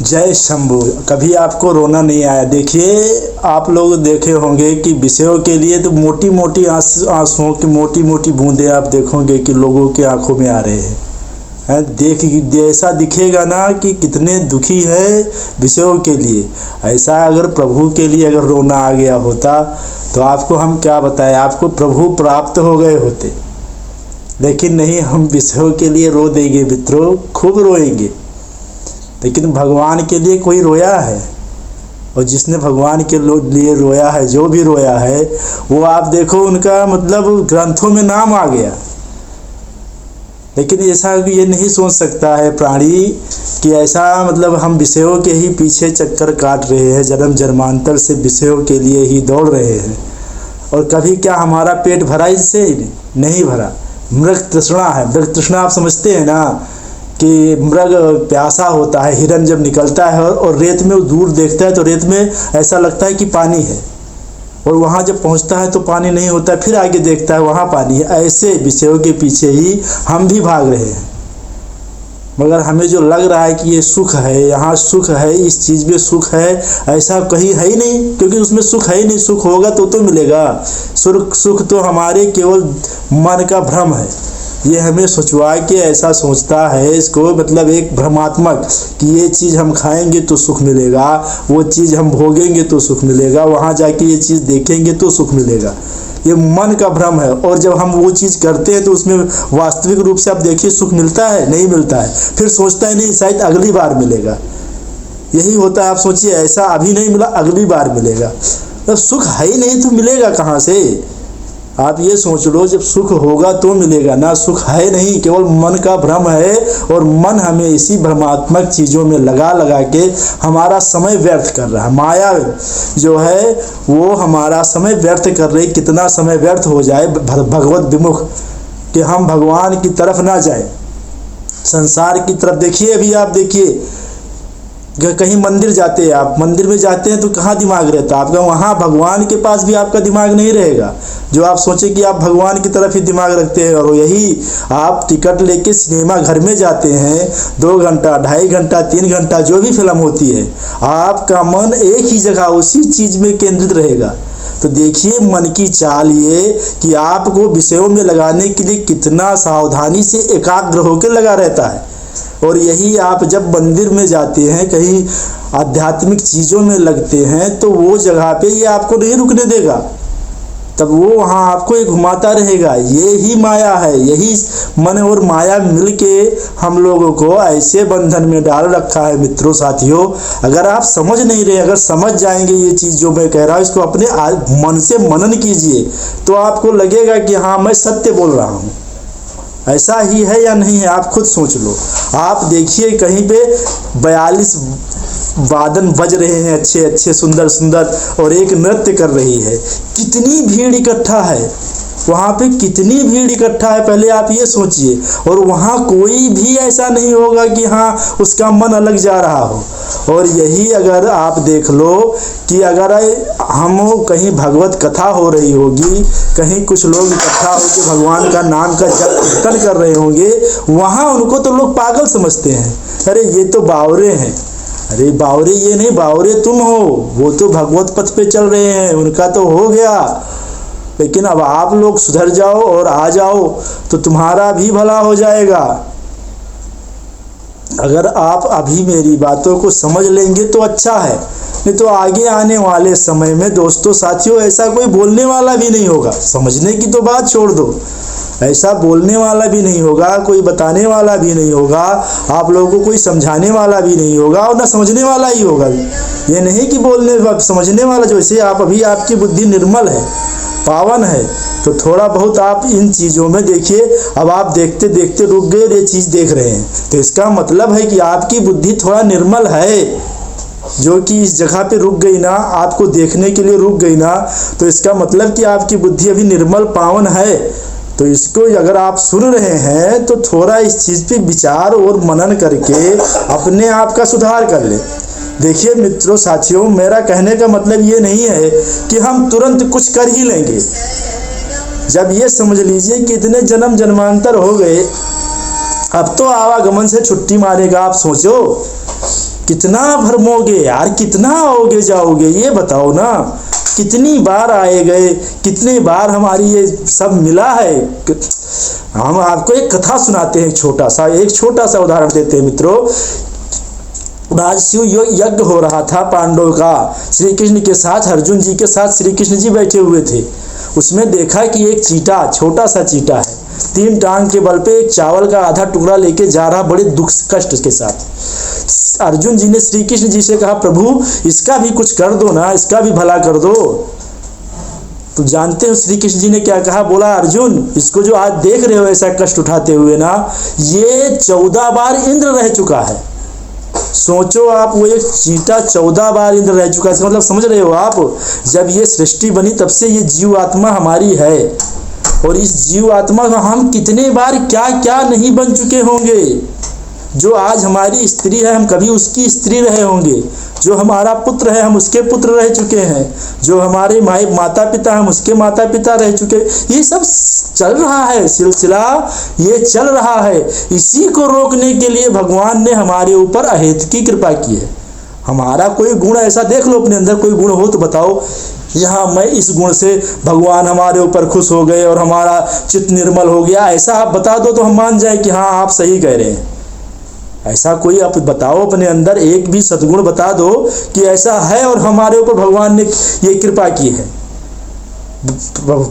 जय शंभू। कभी आपको रोना नहीं आया? देखिए, आप लोग देखे होंगे कि विषयों के लिए तो मोटी मोटी आंसुओं की मोटी मोटी बूंदें आप देखोगे कि लोगों की आंखों में आ रहे हैं। देख ऐसा दिखेगा ना कि कितने दुखी है विषयों के लिए। ऐसा अगर प्रभु के लिए अगर रोना आ गया होता तो आपको हम क्या बताएं, आपको प्रभु प्राप्त हो गए होते। लेकिन नहीं, हम विषयों के लिए रो देंगे मित्रों, खूब रोएंगे। लेकिन भगवान के लिए कोई रोया है? और जिसने भगवान के लिए रोया है, जो भी रोया है, वो आप देखो उनका मतलब ग्रंथों में नाम आ गया। लेकिन ऐसा ये नहीं सोच सकता है प्राणी कि ऐसा मतलब हम विषयों के ही पीछे चक्कर काट रहे हैं, जन्म जन्मांतर से विषयों के लिए ही दौड़ रहे हैं। और कभी क्या हमारा पेट भरा इससे? नहीं भरा। मृग तृष्णा है। मृग तृष्णा आप समझते हैं ना कि मृग प्यासा होता है, हिरन जब निकलता है और रेत में दूर देखता है तो रेत में ऐसा लगता है कि पानी है, और वहाँ जब पहुँचता है तो पानी नहीं होता है, फिर आगे देखता है वहाँ पानी है। ऐसे विषयों के पीछे ही हम भी भाग रहे हैं। मगर हमें जो लग रहा है कि ये सुख है, यहाँ सुख है, इस चीज़ में सुख है, ऐसा कहीं है ही नहीं, क्योंकि उसमें सुख है ही नहीं। सुख होगा तो मिलेगा। सुख तो हमारे केवल मन का भ्रम है। ये हमें सोचवा के ऐसा सोचता है, इसको मतलब एक भ्रमात्मक कि ये चीज़ हम खाएंगे तो सुख मिलेगा, वो चीज़ हम भोगेंगे तो सुख मिलेगा, वहाँ जाके ये चीज़ देखेंगे तो सुख मिलेगा। ये मन का भ्रम है। और जब हम वो चीज़ करते हैं तो उसमें वास्तविक रूप से आप देखिए सुख मिलता है? नहीं मिलता है। फिर सोचता है नहीं, शायद अगली बार मिलेगा। यही होता है। आप सोचिए, ऐसा अभी नहीं मिला, अगली बार मिलेगा। जब सुख है ही नहीं तो मिलेगा कहाँ से? आप ये सोच लो, जब सुख होगा तो मिलेगा ना। सुख है नहीं, केवल मन का भ्रम है। और मन हमें इसी भ्रमात्मक चीज़ों में लगा लगा के हमारा समय व्यर्थ कर रहा है। माया जो है वो हमारा समय व्यर्थ कर रही। कितना समय व्यर्थ हो जाए भगवत विमुख, कि हम भगवान की तरफ ना जाए, संसार की तरफ। देखिए, अभी आप देखिए, कहीं मंदिर जाते हैं आप, मंदिर में जाते हैं तो कहाँ दिमाग रहता है आपका? वहाँ भगवान के पास भी आपका दिमाग नहीं रहेगा। जो आप सोचे कि आप भगवान की तरफ ही दिमाग रखते हैं, और यही आप टिकट लेके सिनेमा घर में जाते हैं, 2 घंटा 2.5 घंटा 3 घंटा जो भी फिल्म होती है, आपका मन एक ही जगह उसी चीज़ में केंद्रित रहेगा। तो देखिए मन की चाल ये कि आपको विषयों में लगाने के लिए कितना सावधानी से एकाग्र होकर लगा रहता है। और यही आप जब मंदिर में जाते हैं, कहीं आध्यात्मिक चीज़ों में लगते हैं, तो वो जगह पे ये आपको नहीं रुकने देगा। तब वो वहाँ आपको ही घुमाता रहेगा। ये ही माया है। यही मन और माया मिलके हम लोगों को ऐसे बंधन में डाल रखा है मित्रों, साथियों। अगर आप समझ नहीं रहे, अगर समझ जाएंगे ये चीज़ जो मैं कह रहा हूँ, इसको अपने मन से मनन कीजिए, तो आपको लगेगा कि हाँ, मैं सत्य बोल रहा हूँ। ऐसा ही है या नहीं है, आप खुद सोच लो। आप देखिए, कहीं पे 42 वादन बज रहे हैं, अच्छे अच्छे सुंदर सुंदर, और एक नृत्य कर रही है। कितनी भीड़ इकट्ठा है वहाँ पे, कितनी भीड़ इकट्ठा है, पहले आप ये सोचिए। और वहाँ कोई भी ऐसा नहीं होगा कि हाँ उसका मन अलग जा रहा हो। और यही अगर आप देख लो कि अगर हम कहीं भगवत कथा हो रही होगी, कहीं कुछ लोग इकट्ठा होकर भगवान का नाम का जप कीर्तन कर रहे होंगे, वहाँ उनको तो लोग पागल समझते हैं। अरे ये तो बावरे हैं। अरे बावरे ये नहीं, बावरे तुम हो। वो तो भगवत पथ पे चल रहे हैं, उनका तो हो गया। लेकिन अब आप लोग सुधर जाओ और आ जाओ तो तुम्हारा भी भला हो जाएगा। अगर आप अभी मेरी बातों को समझ लेंगे तो अच्छा है, नहीं तो आगे आने वाले समय में दोस्तों साथियों ऐसा कोई बोलने वाला भी नहीं होगा। समझने की तो बात छोड़ दो, ऐसा बोलने वाला भी नहीं होगा, कोई बताने वाला भी नहीं होगा, आप लोगों को कोई समझाने वाला भी नहीं होगा, और ना समझने वाला ही होगा। ये नहीं कि बोलने समझने वाला, जैसे आप अभी आपकी बुद्धि निर्मल है, पावन है, तो थोड़ा बहुत आप इन चीज़ों में देखिए। अब आप देखते देखते रुक गए, ये चीज़ देख रहे हैं, तो इसका मतलब है कि आपकी बुद्धि थोड़ा निर्मल है, जो कि इस जगह पे रुक गई ना, आपको देखने के लिए रुक गई ना, तो इसका मतलब कि आपकी बुद्धि अभी निर्मल पावन है। तो इसको अगर आप सुन रहे हैं तो थोड़ा इस चीज़ पे विचार और मनन करके अपने आप का सुधार कर ले। देखिए मित्रों साथियों, मेरा कहने का मतलब ये नहीं है कि हम तुरंत कुछ कर ही लेंगे। जब ये समझ लीजिए कि इतने जन्म जन्मांतर हो गए, अब तो आवागमन से छुट्टी मारेगा। आप सोचो कितना भरमोगे यार, कितना आओगे जाओगे, ये बताओ ना। कितनी बार आए गए, कितनी बार हमारी ये सब मिला है। हम आपको एक कथा सुनाते हैं, एक छोटा सा उदाहरण देते हैं मित्रों। राजसूय यज्ञ हो रहा था पांडवों का, श्री कृष्ण के साथ, अर्जुन जी के साथ श्री कृष्ण जी बैठे हुए थे। उसमें देखा कि एक चींटा, छोटा सा चींटा है, 3 टांग के बल पे एक चावल का आधा टुकड़ा लेके जा रहा, बड़े दुख कष्ट के साथ। अर्जुन जी ने श्री कृष्ण जी से कहा, प्रभु इसका भी कुछ कर दो ना, इसका भी भला कर दो। तो जानते हो श्री कृष्ण जी ने क्या कहा? बोला, अर्जुन इसको जो आज देख रहे हो ऐसा कष्ट उठाते हुए ना, ये 14 बार इंद्र रह चुका है। सोचो आप, वो एक चींटा 14 बार इंद्र रह चुका है। इसका मतलब समझ रहे हो आप? जब ये सृष्टि बनी तब से ये जीव आत्मा हमारी है, और इस जीव आत्मा का हम कितने बार क्या क्या नहीं बन चुके होंगे। जो आज हमारी स्त्री है, हम कभी उसकी स्त्री रहे होंगे। जो हमारा पुत्र है, हम उसके पुत्र रह चुके हैं। जो हमारे माता पिता, हम उसके माता पिता रह चुके। ये सब चल रहा है, सिलसिला ये चल रहा है। इसी को रोकने के लिए भगवान ने हमारे ऊपर अहेतु की कृपा की है। हमारा कोई गुण ऐसा देख लो, अपने अंदर कोई गुण हो तो बताओ, यहाँ मैं इस गुण से भगवान हमारे ऊपर खुश हो गए और हमारा चित्त निर्मल हो गया, ऐसा आप बता दो तो हम मान जाए कि हाँ आप सही कह रहे हैं। ऐसा कोई आप बताओ, अपने अंदर एक भी सद्गुण बता दो कि ऐसा है और हमारे ऊपर भगवान ने ये कृपा की है।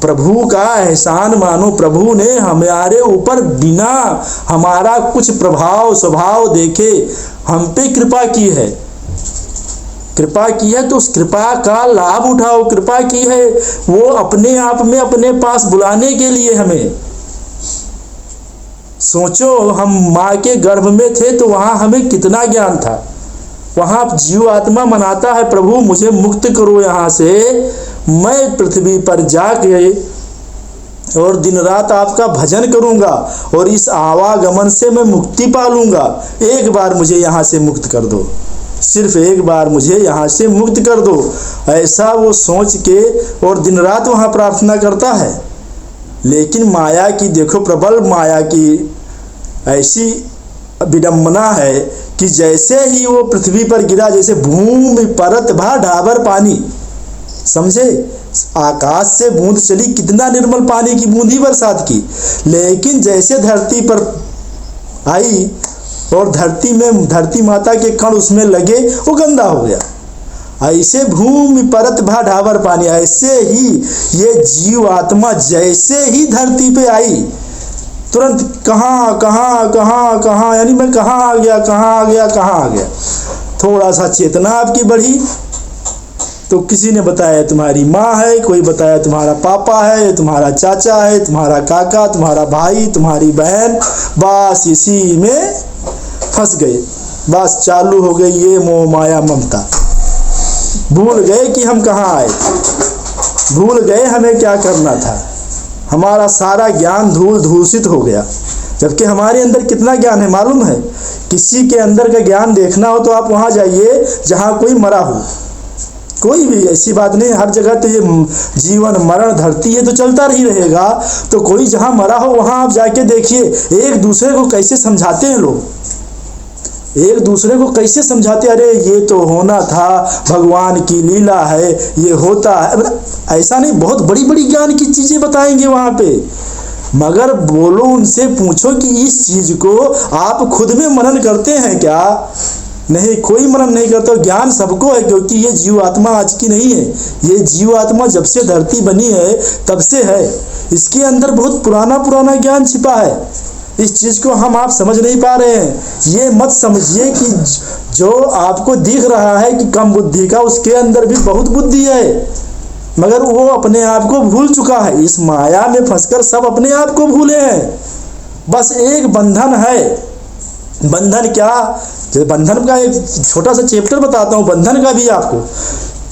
प्रभु का एहसान मानो, प्रभु ने हमारे ऊपर बिना हमारा कुछ प्रभाव स्वभाव देखे हम पे कृपा की है। कृपा की है तो उस कृपा का लाभ उठाओ। कृपा की है वो अपने आप में अपने पास बुलाने के लिए हमें। सोचो, हम माँ के गर्भ में थे तो वहाँ हमें कितना ज्ञान था। वहाँ जीव आत्मा मनाता है, प्रभु मुझे मुक्त करो यहाँ से, मैं पृथ्वी पर जाके और दिन रात आपका भजन करूँगा और इस आवागमन से मैं मुक्ति पालूंगा। एक बार मुझे यहाँ से मुक्त कर दो, सिर्फ एक बार मुझे यहाँ से मुक्त कर दो। ऐसा वो सोच के और दिन रात वहाँ प्रार्थना करता है। लेकिन माया की देखो, प्रबल माया की ऐसी विडंबना है कि जैसे ही वो पृथ्वी पर गिरा, जैसे भूमि परत भा ढाबर पानी, समझे, आकाश से बूंद चली, कितना निर्मल पानी की बूंदी बरसात की। लेकिन जैसे धरती पर आई और धरती माता के कण उसमें लगे, वो गंदा हो गया। ऐसे भूमि परत भा ढाबर पानी, ऐसे ही ये जीव आत्मा जैसे ही धरती पे आई, तुरंत कहाँ कहाँ कहाँ कहाँ, यानी मैं कहाँ आ गया, कहाँ आ गया, कहाँ आ गया। थोड़ा सा चेतना आपकी बढ़ी तो किसी ने बताया तुम्हारी माँ है, कोई बताया तुम्हारा पापा है, तुम्हारा चाचा है, तुम्हारा काका, तुम्हारा भाई, तुम्हारी बहन। बस इसी में फंस गए, बस चालू हो गई ये मोह माया ममता। भूल गए कि हम कहाँ आए, भूल गए हमें क्या करना था। हमारा सारा ज्ञान धूल धूसित हो गया। जबकि हमारे अंदर कितना ज्ञान है मालूम है? किसी के अंदर का ज्ञान देखना हो तो आप वहाँ जाइए जहाँ कोई मरा हो। कोई भी ऐसी बात नहीं, हर जगह तो ये जीवन मरण धरती है तो चलता ही रहेगा। तो कोई जहाँ मरा हो वहाँ आप जाके देखिए, एक दूसरे को कैसे समझाते हैं लोग, एक दूसरे को कैसे समझाते, अरे ये तो होना था, भगवान की लीला है, ये होता है। मतलब ऐसा नहीं, बहुत बड़ी बड़ी ज्ञान की चीजें बताएंगे वहाँ पे। मगर बोलो उनसे, पूछो कि इस चीज को आप खुद में मनन करते हैं क्या? नहीं, कोई मनन नहीं करता। ज्ञान सबको है, क्योंकि ये जीव आत्मा आज की नहीं है। ये जीव आत्मा जब से धरती बनी है तब से है। इसके अंदर बहुत पुराना ज्ञान छिपा है। इस चीज को आप समझ नहीं पा रहे हैं। ये मत समझिए कि जो आपको दिख रहा है कि कम बुद्धि का, उसके अंदर भी बहुत बुद्धि है, मगर वो अपने आप को भूल चुका है। इस माया में फंसकर सब अपने आप को भूले हैं। बस एक बंधन है। बंधन क्या? बंधन का एक छोटा सा चैप्टर बताता हूँ बंधन का भी आपको।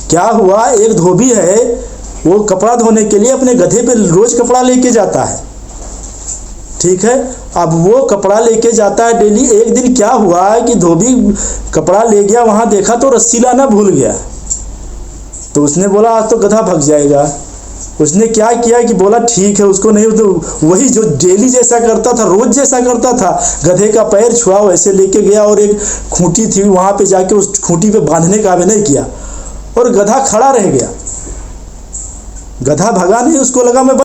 क्या हुआ, एक धोबी है, वो कपड़ा धोने के लिए अपने गधे पे रोज कपड़ा लेके जाता है, ठीक है। अब वो कपड़ा लेके जाता है डेली। एक दिन क्या हुआ कि धोबी कपड़ा ले गया, वहां देखा तो रस्सी लाना भूल गया। तो उसने बोला आज तो गधा भग जाएगा। उसने क्या किया कि बोला ठीक है, उसको नहीं तो वही जो डेली जैसा करता था, रोज जैसा करता था, गधे का पैर छुआ, वैसे लेके गया और एक खूंटी थी वहां पे जाके उस खूंटी पे बांधने का अभिनय किया और गधा खड़ा रह गया। गधा भगा नहीं, उसको लगा मैं